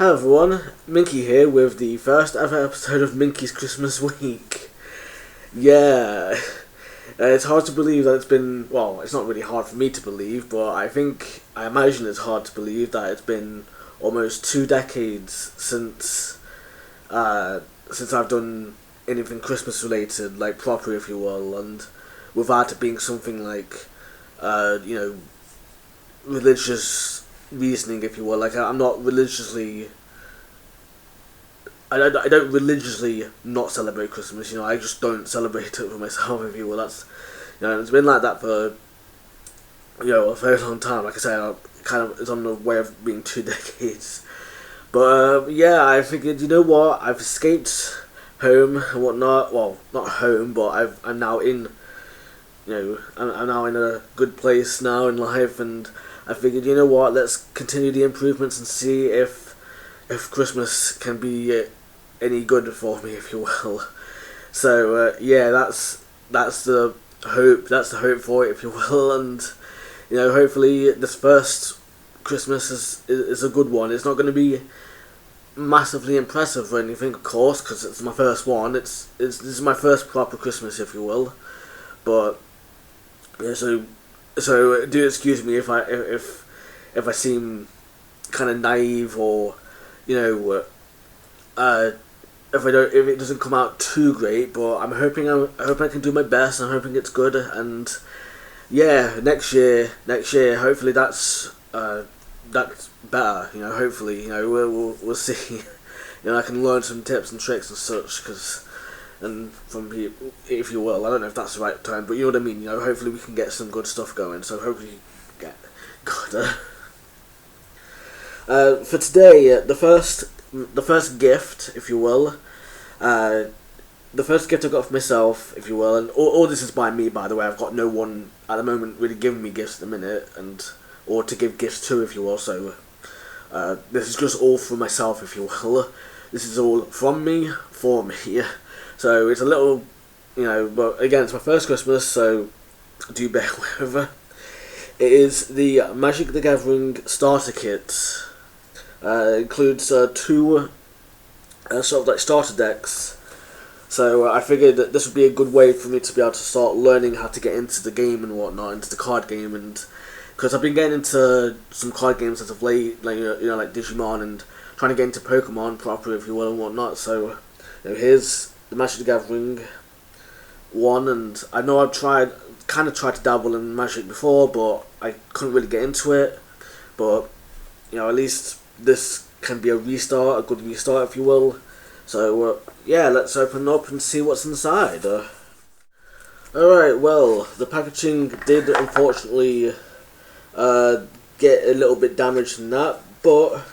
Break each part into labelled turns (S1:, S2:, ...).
S1: Hello everyone, Minkey here with the first ever episode of Minkey's Christmas Week. Yeah, it's hard to believe that it's been, well, it's not really hard for me to believe, but I imagine it's hard to believe that it's been almost 2 decades since I've done anything Christmas related, like proper if you will, and without it being something like, religious reasoning, if you will. Like, I'm not religiously, I don't religiously not celebrate Christmas, I just don't celebrate it for myself, if you will. That's, it's been like that for, a very long time. Like I say, it's on the way of being 2 decades. But, I figured, you know what, I've escaped home and whatnot. Well, not home, but I'm now in, I'm now in a good place now in life, and I figured, you know what, let's continue the improvements and see if Christmas can be any good for me, if you will. So that's the hope for it, if you will, and hopefully this first Christmas is a good one. It's not going to be massively impressive or anything, of course, because it's my first one. This is my first proper Christmas, if you will, but yeah, so do excuse me if I seem kind of naive, or if it doesn't come out too great. But I hope I can do my best. I'm hoping it's good, and next year hopefully that's better. Hopefully we'll see. I can learn some tips and tricks and such, and from people, if you will. I don't know if that's the right term, but you know what I mean. Hopefully we can get some good stuff going. So hopefully get good. For today, the first gift, if you will, the first gift I got for myself, if you will, and all this is by me, by the way. I've got no one at the moment really giving me gifts at the minute, or to give gifts to, if you will. So this is just all for myself, if you will. This is all from me for me. So it's a little, but again, it's my first Christmas, so do bear with it. It is the Magic the Gathering starter kit. It includes 2 sort of like starter decks. So I figured that this would be a good way for me to be able to start learning how to get into the game and whatnot, into the card game, and because I've been getting into some card games as of late, like like Digimon, and trying to get into Pokemon proper, if you will, and whatnot. So here's the Magic the Gathering one, and I know I've tried to dabble in Magic before, but I couldn't really get into it. But at least this can be a good restart, if you will. So let's open up and see what's inside. Alright, well, the packaging did unfortunately get a little bit damaged in that, but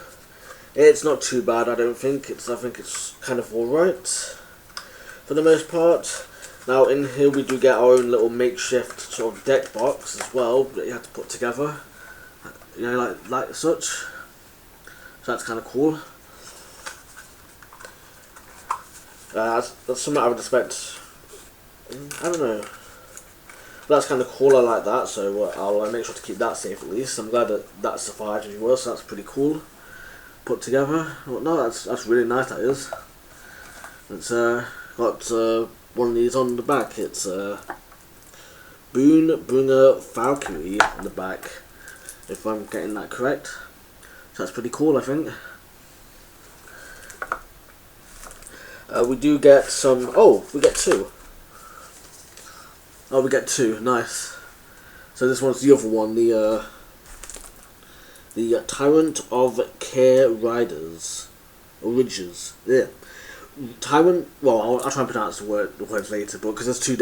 S1: it's not too bad. I think it's kind of alright for the most part. Now in here we do get our own little makeshift sort of deck box as well that you have to put together, like such. So that's kind of cool. That's something I would expect. I don't know. But that's kind of cool. I like that. So I'll make sure to keep that safe at least. I'm glad that survived, if you will. So that's pretty cool. Put together. Well, no, that's really nice. That is. It's got one of these on the back. It's Boon-Bringer Valkyrie on the back, if I'm getting that correct. So that's pretty cool, I think. We do get some. Oh, we get 2. Oh, we get 2. Nice. So this one's the other one, the Tyrant of Kher Riders, or Ridges. Yeah. Tyrant. Well, I'll try and pronounce the words later, but because there's 2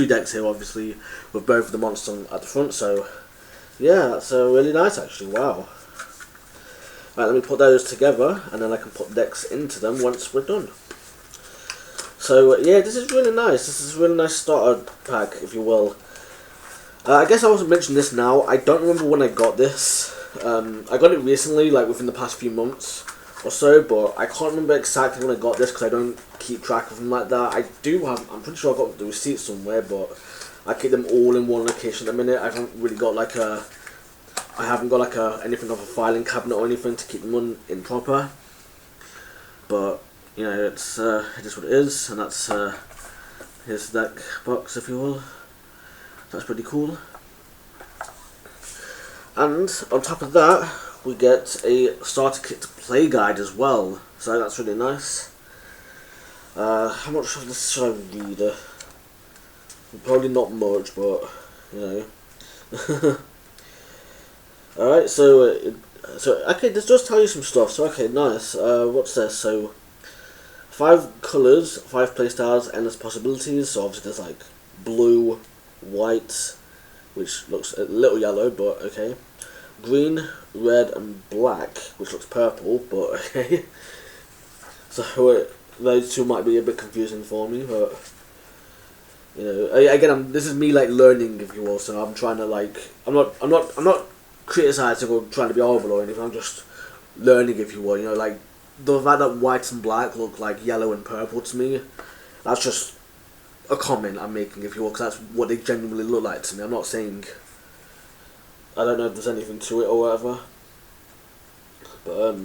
S1: decks here, obviously, with both of the monsters at the front. So yeah, that's really nice, actually. Wow. Right, let me put those together, and then I can put decks into them once we're done. So this is really nice. This is a really nice starter pack, if you will. I guess I wasn't mentioning this now. I don't remember when I got this. I got it recently, like within the past few months or so, but I can't remember exactly when I got this because I don't keep track of them like that. I'm pretty sure I got the receipt somewhere, but I keep them all in one location at the minute. I haven't really got anything of a filing cabinet or anything to keep them in proper. but you know, it is what it is, and that's his deck box, if you will. That's pretty cool. And on top of that, we get a starter kit play guide as well, so that's really nice. How much of this should I read? Probably not much, but you know. Alright, so okay, this does tell you some stuff. So okay, nice. What's this? So 5 colours, 5 playstyles, endless possibilities. So obviously there's like blue, white, which looks a little yellow, but okay. Green, red, and black, which looks purple, but okay. So those two might be a bit confusing for me, but you know, again, this is me like learning, if you will. So I'm trying to like, I'm not criticizing or trying to be horrible or anything. I'm just learning, if you will. You know, like the fact that white and black look like yellow and purple to me, that's just a comment I'm making, if you will, because that's what they genuinely look like to me. I'm not saying, I don't know if there's anything to it or whatever. But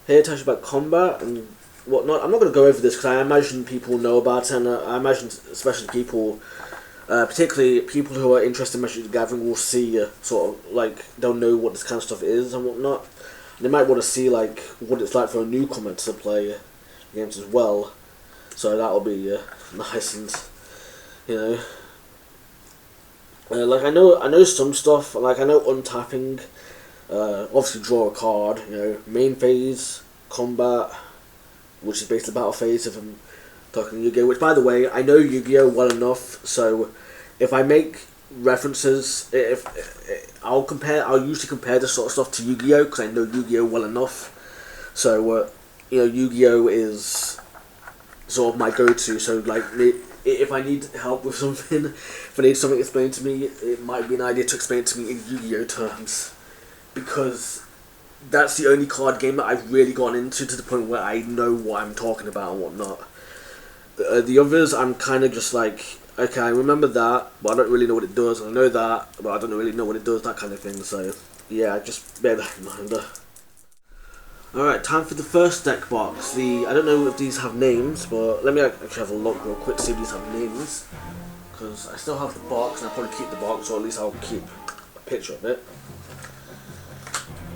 S1: here it tells you about combat and whatnot. I'm not going to go over this because I imagine people know about it, and I imagine especially people, particularly people who are interested in Magic the Gathering, will see sort of like they'll know what this kind of stuff is and whatnot. They might want to see like what it's like for a newcomer to play games as well. So that'll be nice, and you know. Like I know some stuff, like I know untapping, obviously draw a card, you know, main phase, combat, which is basically battle phase if I'm talking Yu-Gi-Oh! Which, by the way, I know Yu-Gi-Oh! Well enough, so if I make references, I'll usually compare this sort of stuff to Yu-Gi-Oh! Because I know Yu-Gi-Oh! Well enough, so you know, Yu-Gi-Oh! Is sort of my go-to, so like if I need help with something, if I need something explained to me, it might be an idea to explain it to me in Yu-Gi-Oh! Terms, because that's the only card game that I've really gone into to the point where I know what I'm talking about and whatnot. The others, I'm kind of just like, okay, I remember that, but I don't really know what it does, and I know that, but I don't really know what it does, that kind of thing, so yeah, just bear that in mind. Alright, time for the first deck box. I don't know if these have names, but let me actually have a look real quick, see if these have names. Because I still have the box, and I'll probably keep the box, or at least I'll keep a picture of it.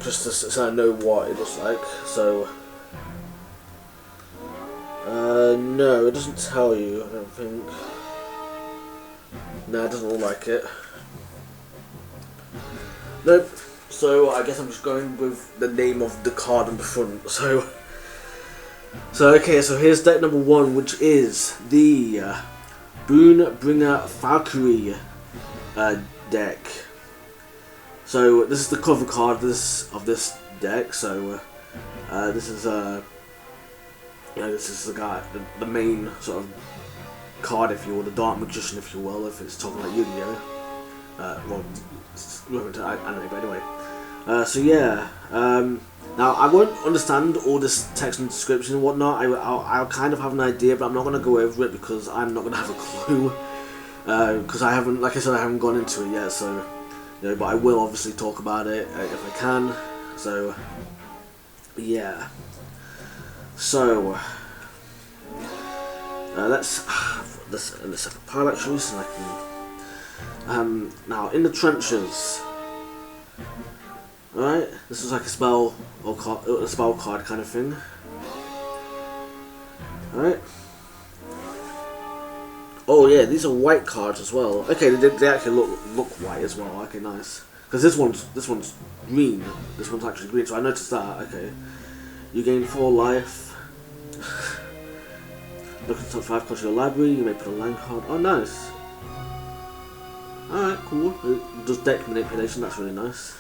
S1: Just so I know what it looks like, so... no, it doesn't tell you, I don't think. No, it doesn't look like it. Nope. So I guess I'm just going with the name of the card on the front. So okay, so here's deck number 1, which is the Boon-Bringer Valkyrie deck. So this is the cover card of this deck. So this is this is the guy, the main sort of card, if you will, the Dark Magician, if you will, if it's talking about Yu-Gi-Oh. Well, it's relevant to anime, but anyway. So yeah, now I won't understand all this text and description and whatnot. I'll kind of have an idea, but I'm not going to go over it because I'm not going to have a clue. Because I haven't, like I said, I haven't gone into it yet. So, you know, but I will obviously talk about it if I can. So, yeah. So, let's put this in a separate pile actually, so I can. Now in the trenches. Alright, this is like a spell card kind of thing. Alright. Oh yeah, these are white cards as well. Okay, they actually look white as well. Okay, nice. Because this one's green. This one's actually green, so I noticed that. Okay. You gain 4 life. Look at the top 5 cards of your library. You may put a land card. Oh, nice. Alright, cool. It does deck manipulation. That's really nice.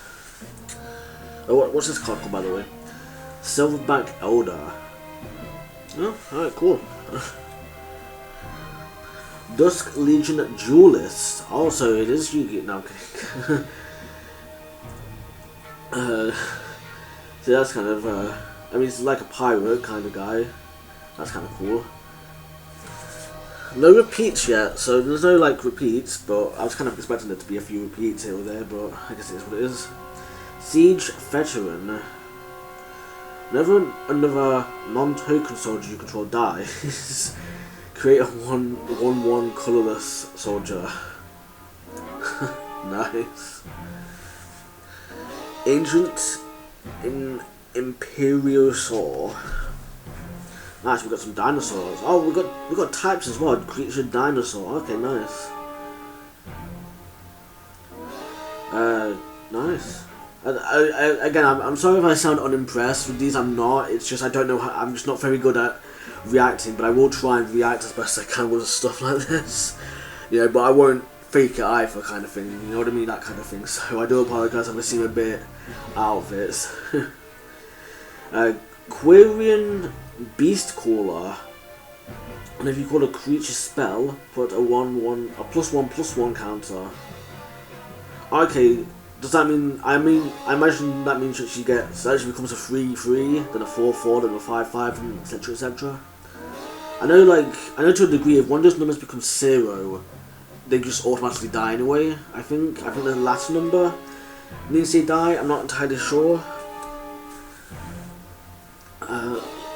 S1: Oh, what's this card called, by the way? Silverback Elder. Oh, alright, cool. Dusk Legion Duelist. Also, it is Yu-Gi-Oh! No, I'm kidding. See, that's kind of, I mean, it's like a pirate kind of guy. That's kind of cool. No repeats yet, so there's no, like, repeats, but I was kind of expecting there to be a few repeats here or there, but I guess it is what it is. Siege Veteran. Whenever another non-token soldier you control dies, create a 1/1 colorless soldier. Nice. Ancient Imperiosaur. Nice, we got some dinosaurs. Oh, we got types as well. Creature dinosaur. Okay, nice. Nice. Again, I'm sorry if I sound unimpressed with these. I'm not. It's just I don't know. I'm just not very good at reacting. But I will try and react as best I can with stuff like this. Yeah, but I won't fake it either, kind of thing. You know what I mean? That kind of thing. So I do apologise if I seem a bit out of it. Quarian Beast Caller. And if you call a creature spell, put a +1/+1 counter. Okay, does that mean? I imagine that means that she actually becomes a 3/3, then a 4/4, then a 5/5, and etc. etc. I know to a degree, if one of those numbers becomes 0, they just automatically die anyway. I think the last number means they die. I'm not entirely sure.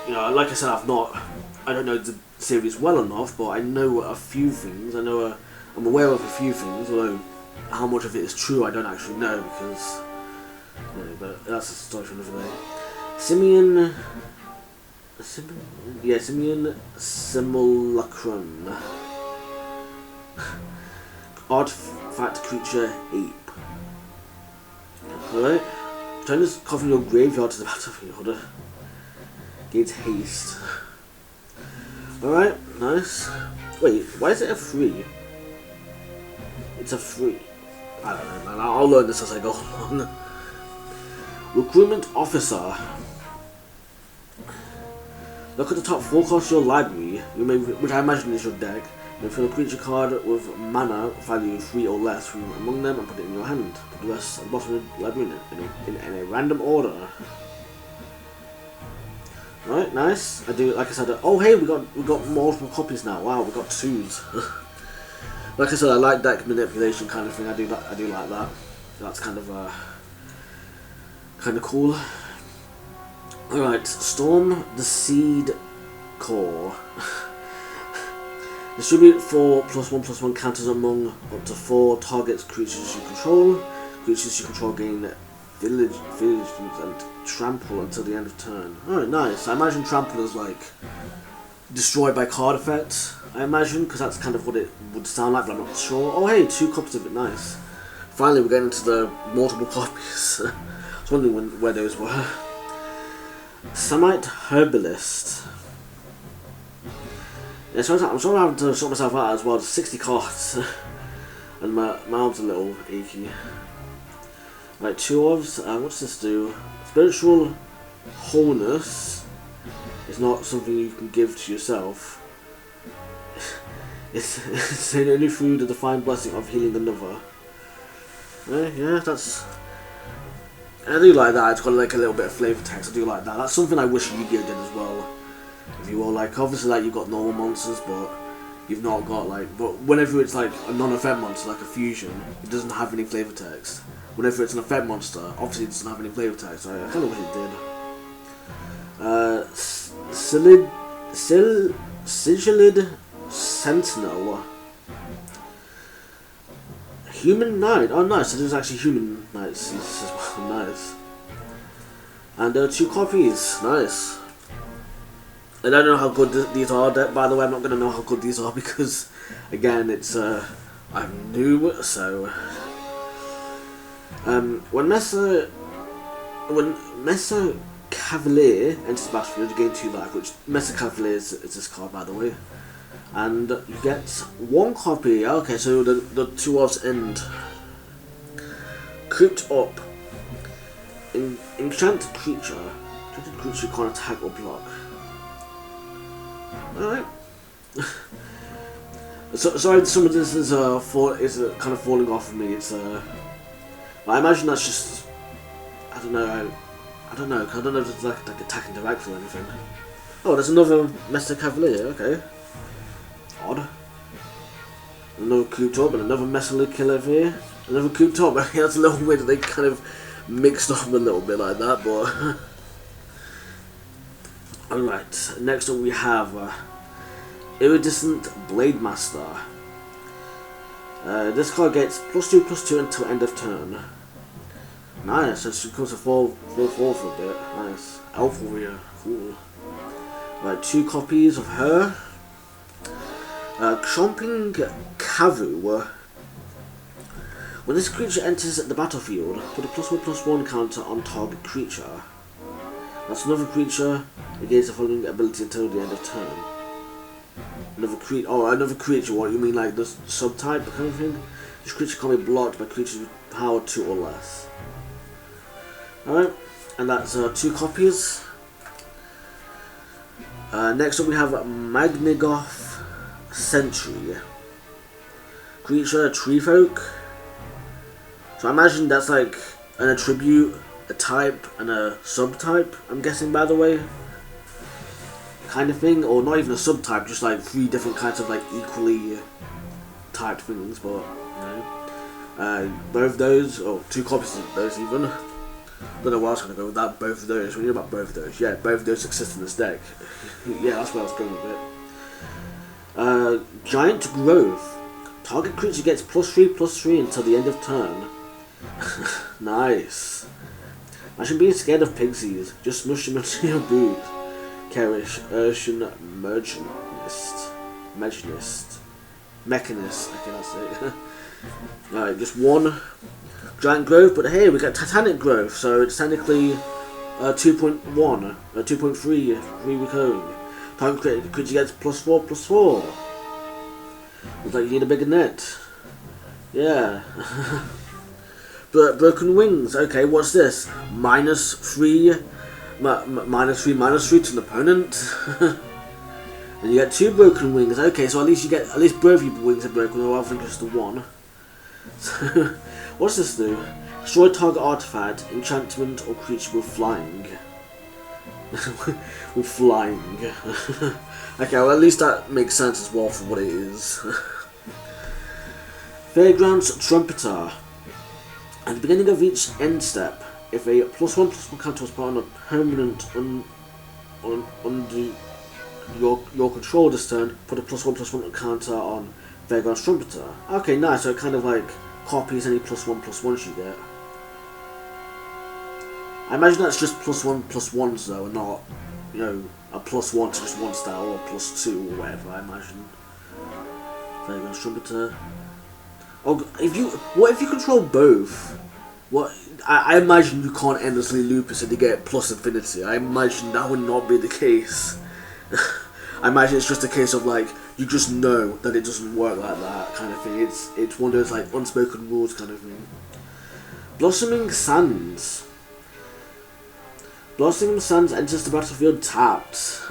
S1: You know, like I said, I don't know the series well enough, but I know a few things. I'm aware of a few things, although how much of it is true I don't actually know, because, you know, but that's a story for another day. Simeon Simulacrum. Artifact creature ape. Alright. Turn this copy in your graveyard to the battlefield. Gains haste. Alright, nice. Wait, why is it a 3? It's a 3. I don't know, man. I'll learn this as I go along. Recruitment Officer. Look at the top 4 cards of your library, which I imagine is your deck. You fill a creature card with mana value 3 or less from among them and put it in your hand. Put the rest at the bottom of the library in a random order. Right, nice. Like I said. Oh, hey, we got multiple copies now. Wow, we got 2s. Like I said, I like deck manipulation kind of thing. I do like that. That's kind of cool. Alright, Storm the Seed Core. Distribute 4 +1/+1 counters among up to 4 targets creatures you control. Creatures you control gain village and trample until the end of turn. Alright, nice. I imagine trample is like destroyed by card effect. I imagine, because that's kind of what it would sound like, but I'm not sure. Oh hey, 2 copies of it, nice. Finally, we're getting into the multiple copies. I was wondering where those were. Samite Herbalist. Yeah, so I'm sort of having to sort myself out as well. There's 60 cards, and my arm's a little achy. Right, 2 ofs. What's this do? Spiritual wholeness is not something you can give to yourself. It's only through the divine blessing of healing another. Yeah, that's. I do like that. It's got like a little bit of flavor text. I do like that. That's something I wish Yu-Gi-Oh did as well. If you will, like, obviously, like, you've got normal monsters, but you've not got like. But whenever it's like a non-effect monster, like a fusion, it doesn't have any flavor text. Whenever it's an effect monster, obviously it doesn't have any flavor text. So I kind of wish it did. Sigilid Sentinel. Human Knight. Oh, nice. So there's actually Human Knights as well. Nice. And 2 copies. Nice. I don't know how good these are. By the way, I'm not going to know how good these are because, again, it's I'm new. So when Mesa Cavalier enters the battlefield, you gain 2 life. Which Mesa Cavalier is this card, by the way. And you get 1 copy. Okay, so the 2 offs end. Cooped up. Enchanted creature. Enchanted creature can't attack or block. Alright. So, sorry, some of this is kind of falling off of me. It's I imagine that's just. I don't know if it's like attacking direct or anything. Oh, there's another Mesa Cavalier. Okay. Odd. Another cooped up and another Mesa Killer here. Another cooped up. That's a little weird that they kind of mixed up a little bit like that, but Alright, next up we have Iridescent Blade Master. This card gets +2/+2 until end of turn. Nice, so she becomes a 4/4 for a bit. Nice. Elf Warrior, cool. Right, 2 copies of her. Chomping Kavu. When this creature enters the battlefield, put a +1/+1 counter on target creature. That's another creature, against the following ability until the end of turn. Another creature, what you mean, like the subtype kind of thing? This creature can't be blocked by creatures with power 2 or less. Alright, and that's 2 copies. Next up we have Magnigoth Sentry. Creature, Tree Folk. So I imagine that's like an attribute, a type, and a subtype, I'm guessing, by the way. Kind of thing, or not even a subtype, just like 3 different kinds of like equally typed things, but you know. Both those, or 2 copies of those even. Don't know where I was going to go with that, both of those. When you're about both of those, yeah, both of those exist in this deck. Yeah, that's where I was going with it. Giant Growth. Target creature gets +3/+3 until the end of turn. Nice. Imagine being scared of pixies. Just smush them into your boot. Kerish, Urshan, Mechanist. Okay, that's it. Alright, just 1 Giant Growth, but hey, we got Titanic Growth, so it's technically 2.1, 2.3, recurring. Target creature gets +4/+4. Looks like you need a bigger net. Yeah. Broken Wings. Okay, what's this? -3, -3 to an opponent. And you get 2 Broken Wings. Okay, so at least both of your wings are broken, or rather than just the one. So, what's this do? Destroy target artifact, enchantment, or creature with flying. With flying. Okay, well at least that makes sense as well for what it is. Fairgrounds Trumpeter. At the beginning of each end step, if a +1/+1 counter was put on a permanent under your control this turn, put a +1/+1 counter on Fairgrounds Trumpeter. Okay, nice. So it kind of like copies any +1/+1s you get. I imagine that's just +1/+1s though, and not, you know, a +1 to just one style or +2 or whatever. I imagine. Fairgrounds Trumpeter. Oh, what if you control both? What I imagine you can't endlessly loop it so they get +infinity. I imagine that would not be the case. I imagine it's just a case of like you just know that it doesn't work like that kind of thing. It's one of those like unspoken rules kind of thing. Blossoming Sands. Blossoming Sands enters the battlefield tapped.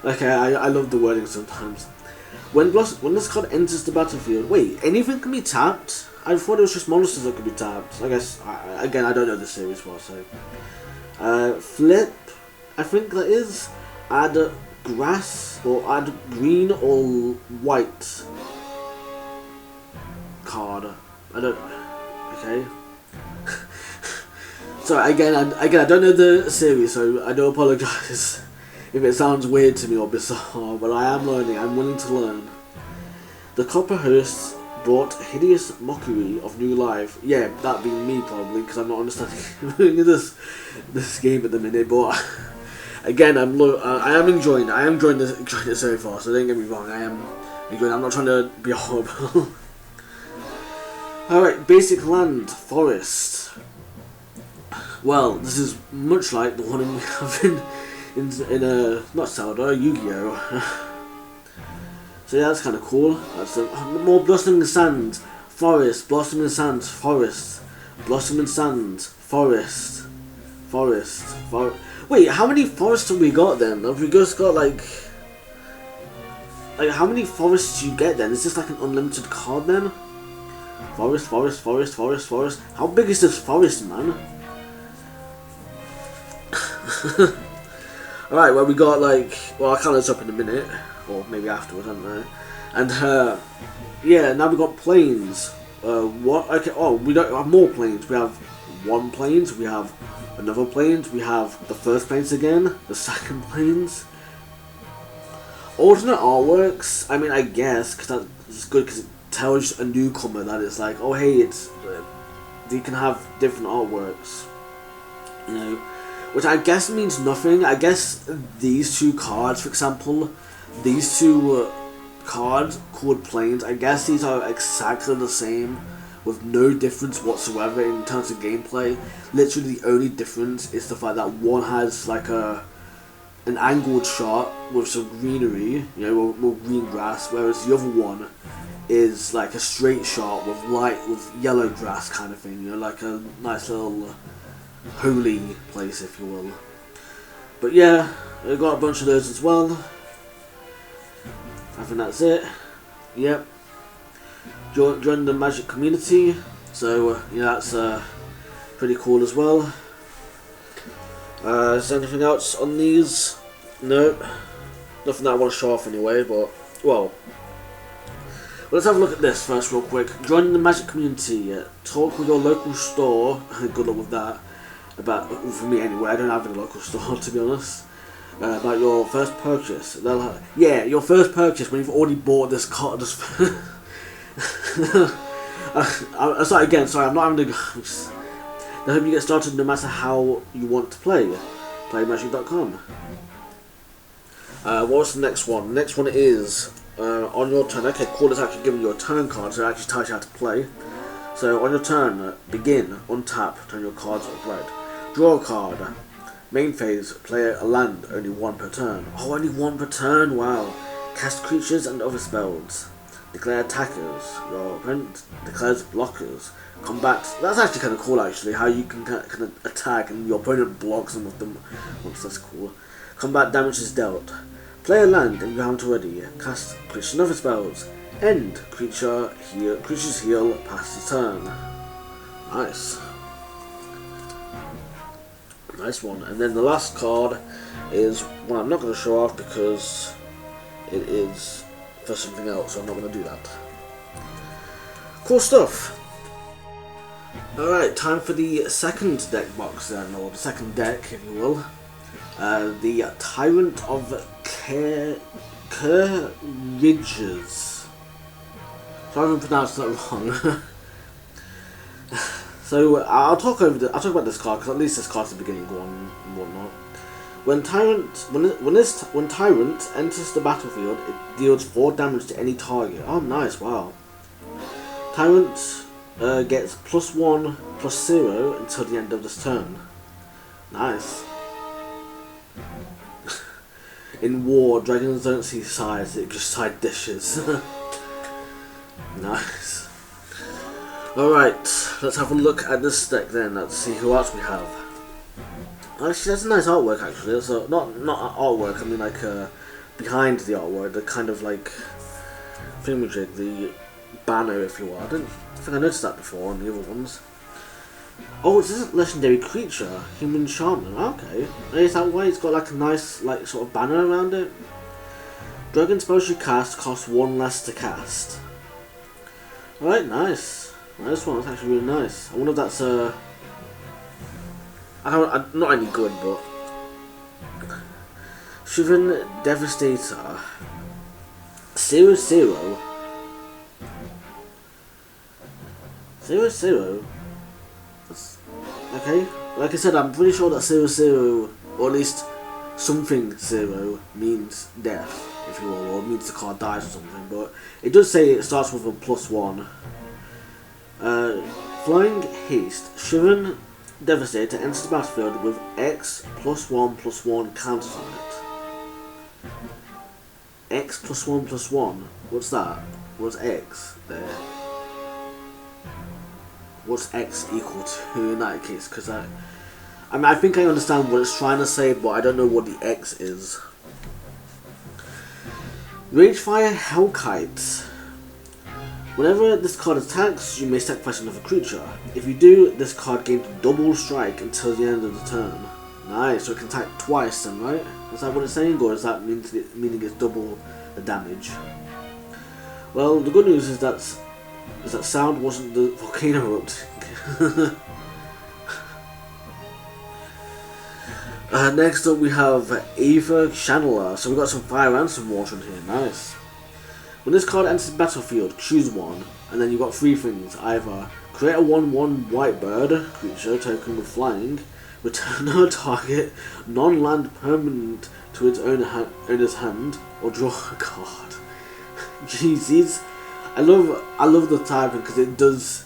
S1: Okay, I love the wording sometimes. When this card enters the battlefield, wait, anything can be tapped? I thought it was just monsters that could be tapped. I guess, again, I don't know the series well, so. Flip, I think that is. Add grass, or add green or white card. I don't, okay. So again, I don't know the series, so I do apologise if it sounds weird to me or bizarre, but I am learning, I'm willing to learn. The Copper Host brought hideous mockery of new life. Yeah, that being me probably, because I'm not understanding this game at the minute, but again, I am enjoying it so far, so don't get me wrong, I am enjoying it. I'm not trying to be horrible. Alright, basic land, forest. Well, this is much like the one we have in not Zelda, Yu-Gi-Oh! So yeah, that's kind of cool. That's more Blossoming Sands, forest, Blossoming Sands, forest, Blossoming Sands, forest. Wait, how many forests have we got then? Have we just got like how many forests do you get then? Is this like an unlimited card then? Forest. How big is this forest, man? Alright, well we got like, well I'll count this up in a minute, or maybe afterwards, I don't know. And yeah, now we got plains. What? Okay, oh, we don't have more plains. We have one planes, we have another planes, we have the first planes again, the second planes. Alternate artworks, I mean, I guess, because that's good because it tells a newcomer that it's like, oh hey, it's you can have different artworks, you know, which I guess means nothing. I guess these two cards, for example, these two cards called planes, I guess these are exactly the same with no difference whatsoever in terms of gameplay. Literally the only difference is the fact that one has like an angled shot with some greenery, you know, with green grass, whereas the other one is like a straight shot with yellow grass kind of thing, you know, like a nice little holy place, if you will. But yeah, I got a bunch of those as well. I think that's it. Yep. Join the Magic community, so yeah, that's pretty cool as well. Is there anything else on these? No, nothing that I want to show off anyway. But well, let's have a look at this first, real quick. Join the Magic community. Talk with your local store. Good luck with that. For me anyway, I don't have a local store to be honest. About your first purchase. Yeah, your first purchase when you've already bought this card. I'll start again. Sorry, I'm not having to. I hope you get started no matter how you want to play. PlayMagic.com. What's the next one? The next one is on your turn. Okay, cool. It's actually giving you a turn card, so it actually tells you how to play. So on your turn, begin, untap, turn your cards red. Draw a card. Main phase, play a land, only one per turn. Oh, only one per turn, wow. Cast creatures and other spells. Declare attackers. Your opponent declares blockers. Combat. That's actually kind of cool, actually, how you can kind of attack and your opponent blocks them with them. That's cool. Combat damage is dealt. Play a land and you haven't already. Cast creatures and other spells. End. Creatures heal past the turn. Nice. Nice one. And then the last card is one I'm not going to show off because it is for something else, so I'm not going to do that. Cool stuff. Alright, time for the second deck box then, or the second deck if you will. The Tyrant of Kher Ridges. Sorry if I pronounced that wrong. So I'll talk about this card because at least this card's the beginning one and whatnot. When Tyrant enters the battlefield, it deals 4 damage to any target. Oh, nice! Wow. Tyrant gets +1/+0 until the end of this turn. Nice. In war, dragons don't see sides; they just side dishes. Nice. Alright, let's have a look at this deck then. Let's see who else we have. Actually, that's a nice artwork. Actually, so not artwork. I mean like behind the artwork, the kind of like thingamajig, the banner, if you will. I don't think I noticed that before on the other ones. Oh, this is a legendary creature, human shaman. Okay, is that why it's got like a nice like sort of banner around it? Dragon spells you cast cost 1 less to cast. Alright, nice. Nice one. That's actually really nice. I wonder if that's I'm not any good, but Shivan Devastator 0/0 0/0. That's okay. Like I said, I'm pretty sure that 0/0, or at least something 0, means death, if you will, or means the card dies or something. But it does say it starts with a +1. Flying Haste. Shivan Devastator enters the battlefield with X +1/+1 counters on it. X +1/+1. What's that? What's X there? What's X equal to in that case? Because I mean, I think I understand what it's trying to say, but I don't know what the X is. Ragefire Hellkite. Whenever this card attacks, you may sacrifice another creature. If you do, this card gains double strike until the end of the turn. Nice, so it can attack twice then, right? Is that what it's saying, or is that meaning it's double the damage? Well, the good news is that sound wasn't the volcano erupting. Next up we have Eva Channeler. So we've got some fire and some water in here. Nice. When this card enters the battlefield, choose one, and then you've got three things. Either create a 1/1 white bird creature token with flying, return a target non-land permanent to its owner's hand, or draw a card. Jeez, I love the typing because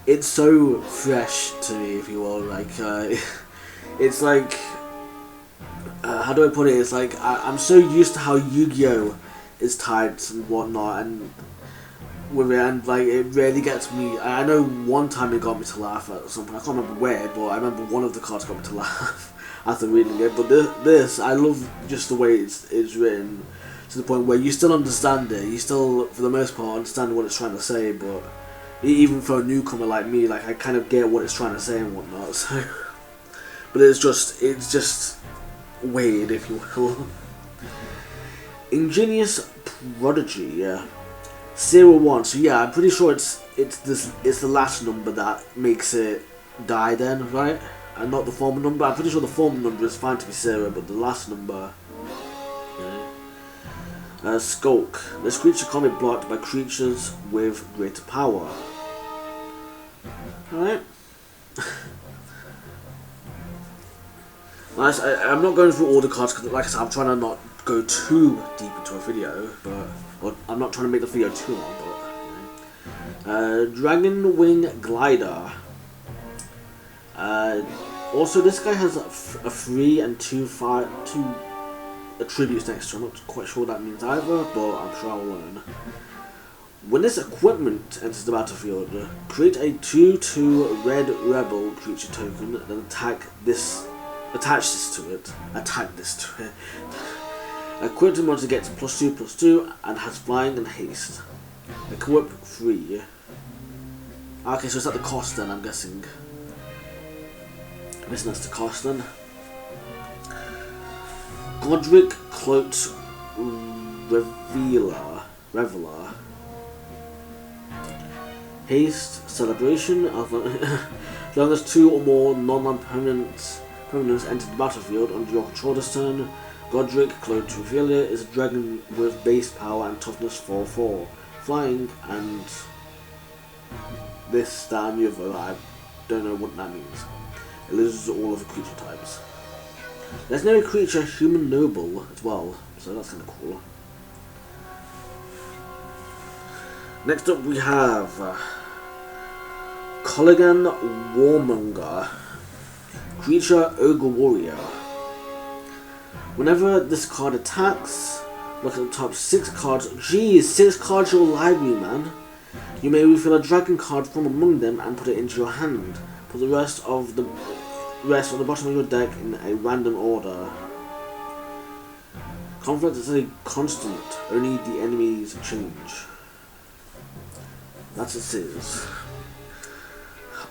S1: it's so fresh to me, if you will. Like it's like how do I put it? It's like I'm so used to how Yu-Gi-Oh is typed and whatnot, and with it, and like it really gets me. I know one time it got me to laugh at something. I can't remember where, but I remember one of the cards got me to laugh after reading it. But this I love just the way it's written, to the point where you still understand it. You still, for the most part, understand what it's trying to say. But even for a newcomer like me, like I kind of get what it's trying to say and whatnot. So, but it's just weird, if you will. Ingenious Prodigy, yeah. 01. So yeah, I'm pretty sure it's the last number that makes it die then, right? And not the former number. I'm pretty sure the former number is fine to be 0, but the last number. Yeah. Skulk. This creature can't be blocked by creatures with greater power. Alright. Nice. I'm not going through all the cards because, like I said, I'm trying to not go too deep into a video, but I'm not trying to make the video too long. But Dragon Wing Glider. Also, this guy has a 3 and 2 attributes next to him. I'm not quite sure what that means either, but I'm sure I'll learn. When this equipment enters the battlefield, create a 2/2 red rebel creature token, then attach this to it. Equipped monster gets +2/+2 and has flying and haste. Equip 3. Okay, so it's at the cost then, I'm guessing. I'm guessing that's the cost then. Godric Cloaked Reveler. Haste, Celebration. As long as 2 or more non-land permanents enter the battlefield under your control this turn, Godric Cloaked Revealer is a dragon with base power and toughness 4/4, flying, and this, that, and the other. I don't know what that means. It loses all of the creature types. There's no creature human noble as well, so that's kind of cool. Next up we have Colligan Warmonger, creature Ogre Warrior. Whenever this card attacks, look at the top 6 cards. Geez, 6 cards your library, man. You may refill a dragon card from among them and put it into your hand. Put the rest on the bottom of your deck in a random order. Conflict is a constant, only the enemies change. That's what it is.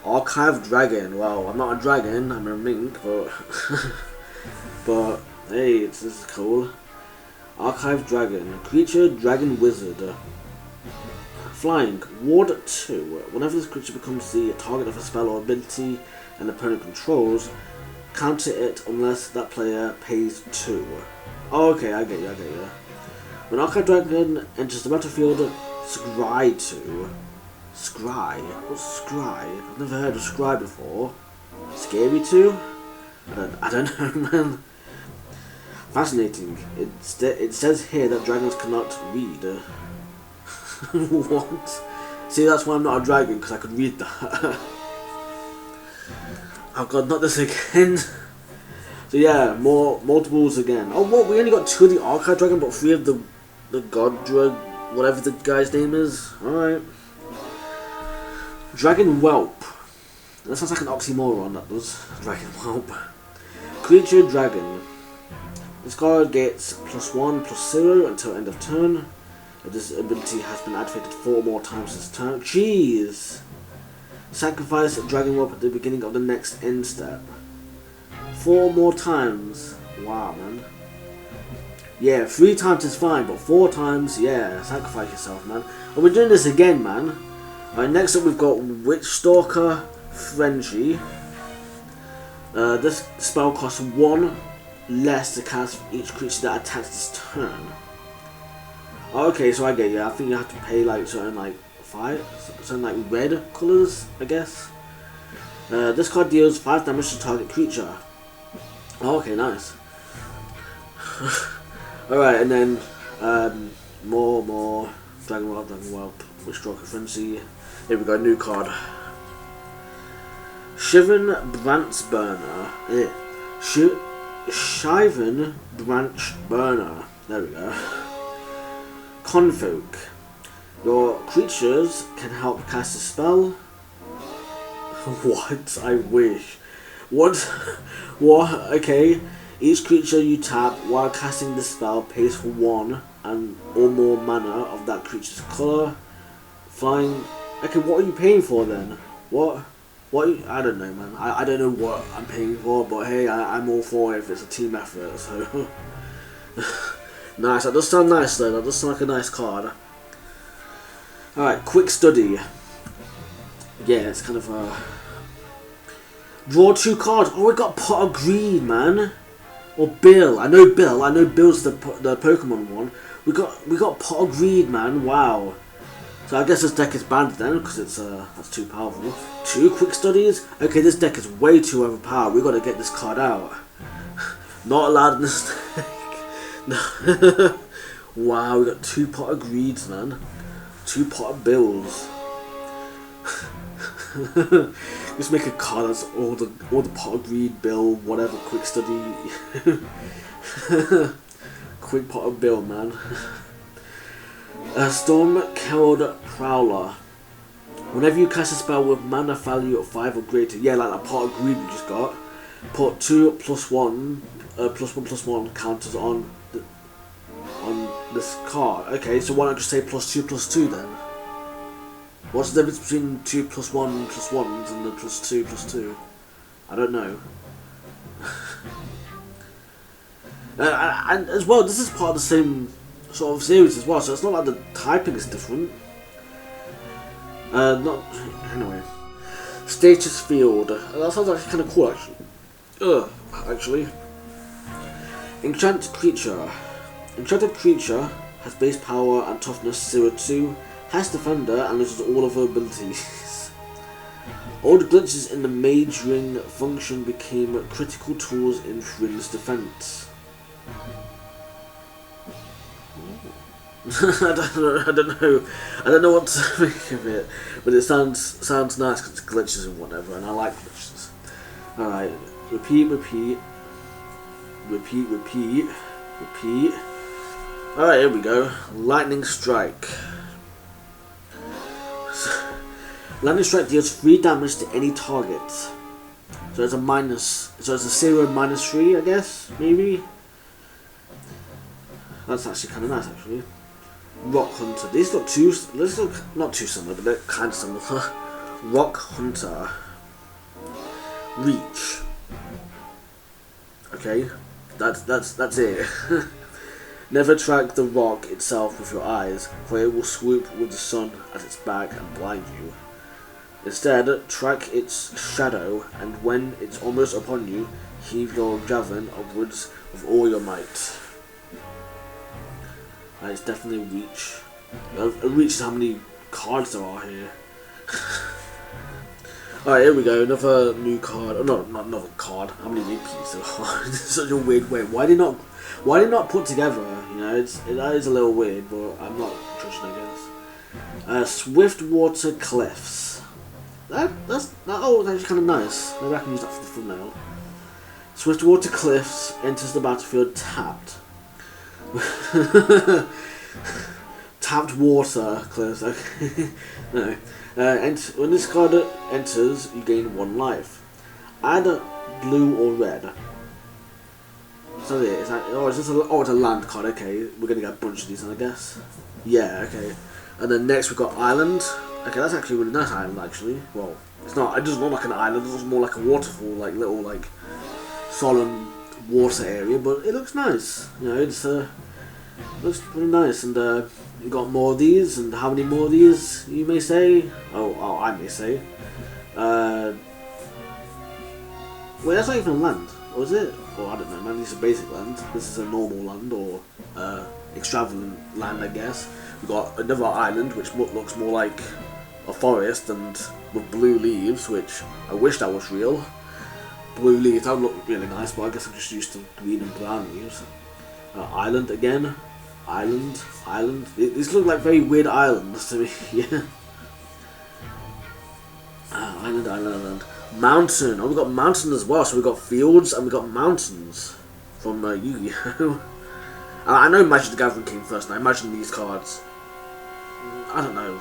S1: Archive Dragon. Well, I'm not a dragon, I'm a mink, but hey, this is cool. Archive Dragon. Creature Dragon Wizard. Flying. Ward 2. Whenever this creature becomes the target of a spell or ability an opponent controls, counter it unless that player pays 2. Oh, okay, I get you. When Archive Dragon enters the battlefield, scry 2. Scry? What's scry? I've never heard of scry before. Scary 2? I don't know, man. Fascinating. It says here that dragons cannot read. What? See, that's why I'm not a dragon, because I could read that. Oh god, not this again. So yeah, multiples again. Oh, what? We only got 2 of the Archive Dragon, but 3 of the God Drug, whatever the guy's name is. Alright. Dragon Whelp. That sounds like an oxymoron, that does. Dragon Whelp. Creature Dragon. This card gets +1/+0 until end of turn. If this ability has been activated 4 more times this turn. Jeez! Sacrifice a Dragon Whelp at the beginning of the next end step. 4 more times. Wow, man. Yeah, 3 times is fine, but 4 times, yeah, sacrifice yourself, man. And we're doing this again, man. Alright, next up we've got Witch Stalker Frenzy. This spell costs 1 less to cast for each creature that attacks this turn. Okay, so I get you. I think you have to pay like certain like certain like red colors, I guess. This card deals 5 damage to target creature. Oh, okay, nice. Alright, and then more Dragon Whelp, Witchstalker Frenzy. Here we go, new card. Shivan Branch Burner. Shivan Branch Burner. There we go. Convoke. Your creatures can help cast a spell. What? I wish. What? What? Okay. Each creature you tap while casting the spell pays for 1 and or more mana of that creature's color. Flying. Okay, what are you paying for then? What? I don't know, man. I don't know what I'm paying for, but hey, I'm all for it if it's a team effort. So nice. That does sound nice though. That does sound like a nice card. All right, quick study. Yeah, it's kind of draw 2 cards. Oh, we got Pot of Greed, man. Or Bill. I know Bill. I know Bill's the Pokemon one. We got Pot of Greed, man. Wow. So I guess this deck is banned then because it's that's too powerful. 2 quick studies. Okay, this deck is way too overpowered. We got to get this card out. Not allowed in this deck. No. Wow, we got 2 Pot of Greeds, man. 2 Pot of Bills. Just make a card that's all the Pot of Greed, Bill, whatever, quick study. Quick Pot of Bill, man. Storm-Killed Prowler. Whenever you cast a spell with mana value of 5 or greater, yeah, like that Pot of Greed we just got, put 2 +1, +1/+1 counters on this card. Okay, so why not just say +2/+2 then? What's the difference between 2 +1/+1s and the +2/+2? I don't know. And as well, this is part of the same sort of series as well, so it's not like the typing is different. Anyway. Status Field. That sounds like kind of cool, actually. Enchanted Creature. Enchanted Creature has base power and toughness 0-2, has defender and loses all of her abilities. All the glitches in the Mage Ring function became critical tools in Thrin's defense. I don't know what to make of it, but it sounds nice because it's glitches and whatever, and I like glitches. Alright, repeat. Alright, here we go. Lightning Strike. Lightning Strike deals 3 damage to any target. So it's a 0 -3, I guess, maybe. That's actually kind of nice, actually. Rock Hunter. These look not too similar, but they're kind of similar. Rock Hunter. Reach. Okay, that's it. Never track the rock itself with your eyes, for it will swoop with the sun at its back and blind you. Instead, track its shadow, and when it's almost upon you, heave your javelin upwards with all your might. It's definitely Reach. Reach is how many cards there are here. Alright, here we go, another new card. Oh, no, not another card. How many repeats there are? This is such a weird way. Why did not put together? You know, that is a little weird, but I'm not judging, I guess. Swiftwater Cliffs. That's actually kind of nice. Maybe I can use that for the thumbnail. Swiftwater Cliffs enters the battlefield tapped. Tapped water cliffs. Okay. No. When this card enters, you gain 1 life. Add blue or red. So it's a land card. Okay, we're gonna get a bunch of these, I guess. Yeah. Okay. And then next we got island. Okay, that's actually a really nice island. Actually, well, it's not. It doesn't look like an island. It looks more like a waterfall, like little solemn water area. But it looks nice. You know, looks pretty nice. And you got more of these. And how many more of these? You may say. Oh, I may say. Wait, that's not even a land, or is it? Or I don't know, maybe it's a basic land. This is a normal land, or extravagant land, I guess. We've got another island, which looks more like a forest, and with blue leaves, which I wish that was real. Blue leaves, that would look really nice, but I guess I'm just used to green and brown leaves. Island again. Island. These look like very weird islands to me, yeah. Island. Mountain. Oh, we got mountain as well. So we got fields and we got mountains from Yu-Gi-Oh. I know Magic the Gathering came first, and I imagine these cards. I don't know.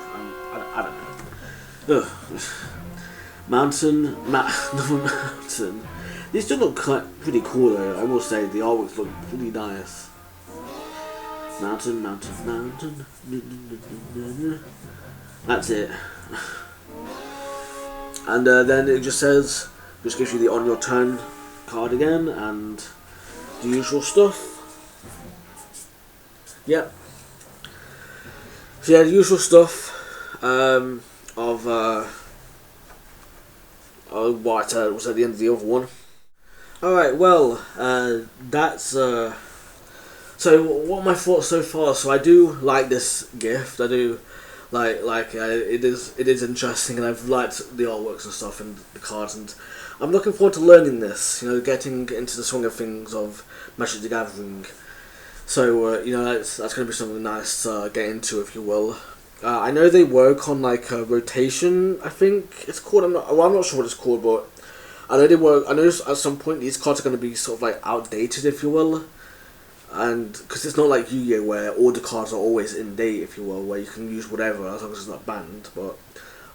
S1: I don't know. Ugh. Mountain. These do look pretty cool though. I will say the artworks look pretty nice. Mountain. That's it. And then it just says, just gives you the on your turn card again, and the usual stuff. Yep. So yeah, the usual stuff of what was at the end of the other one. Alright, well, that's so what are my thoughts so far? So I do like this gift. I do like it is interesting, and I've liked the artworks and stuff and the cards, and I'm looking forward to learning this. You know, getting into the swing of things of Magic the Gathering. So you know, that's going to be something nice to get into, if you will. I know they work on like a rotation. I think it's called. I'm not sure what it's called, but I know they work. I know at some point these cards are going to be sort of like outdated, if you will. And because it's not like Yu-Gi-Oh where all the cards are always in date, if you will, where you can use whatever as long as it's not banned. But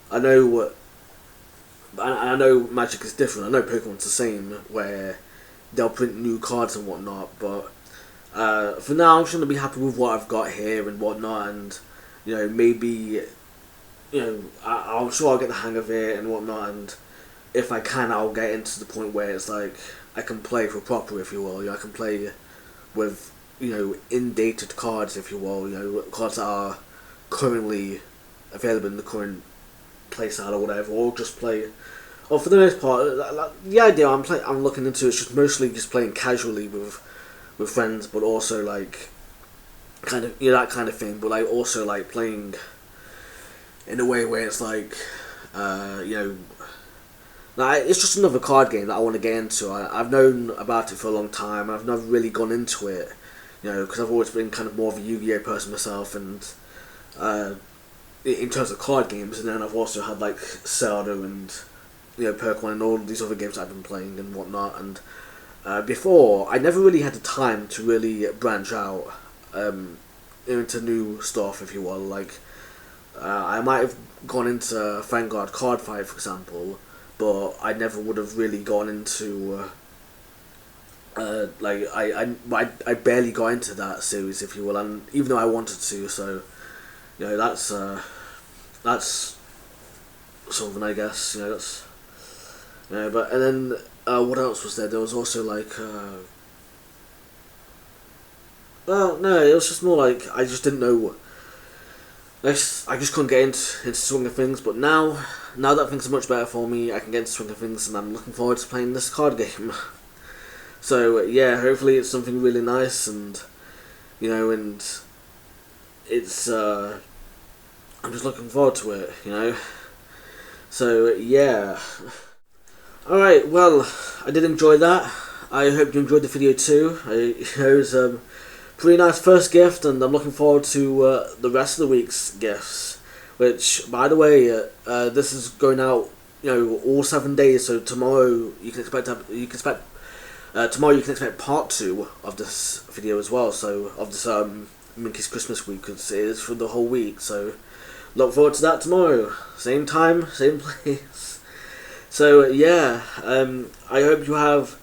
S1: I know I know Magic is different. I know Pokemon's the same, where they'll print new cards and whatnot. But for now, I'm just gonna be happy with what I've got here and whatnot. And you know, maybe I'm sure I'll get the hang of it and whatnot. And if I can, I'll get into the point where it's like I can play for proper, if you will. You know, I can play with, you know, in-dated cards, if you will, you know, cards that are currently available in the current playstyle or whatever, or just play. Or for the most part, the idea I'm looking into is just mostly just playing casually with friends, but also like kind of, you know, that kind of thing. But like also like playing in a way where it's like, you know. It's just another card game that I want to get into. I've known about it for a long time, and I've never really gone into it, you know, because I've always been kind of more of a Yu-Gi-Oh person myself, and in terms of card games, and then I've also had like Zelda and, you know, Pokemon and all these other games I've been playing and whatnot, and before, I never really had the time to really branch out into new stuff, if you will. Like, I might have gone into Vanguard Card Fight, for example, but I never would have really gone into like I barely got into that series, if you will, and even though I wanted to, so you know, that's something, I guess, you know, that's, you know. But and then what else was there? There was also like well, no, it was just more like I just didn't know. I just couldn't get into swing of things, but now that things are much better for me, I can get into swing of things, and I'm looking forward to playing this card game. So yeah, hopefully it's something really nice, and you know, and it's I'm just looking forward to it, you know. So yeah. Alright, well, I did enjoy that. I hope you enjoyed the video too. It was pretty nice first gift, and I'm looking forward to the rest of the week's gifts. Which, by the way, this is going out, you know, all 7 days. So tomorrow you can expect tomorrow you can expect part 2 of this video as well. So of this Minkey's Christmas week, because it is for the whole week. So look forward to that tomorrow, same time, same place. So yeah, I hope you have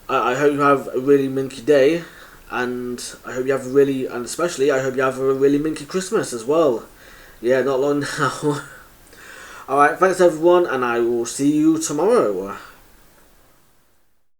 S1: a really Minkey day. And I hope you have especially I hope you have a really Minkey Christmas as well. Yeah, not long now. Alright, thanks everyone, and I will see you tomorrow.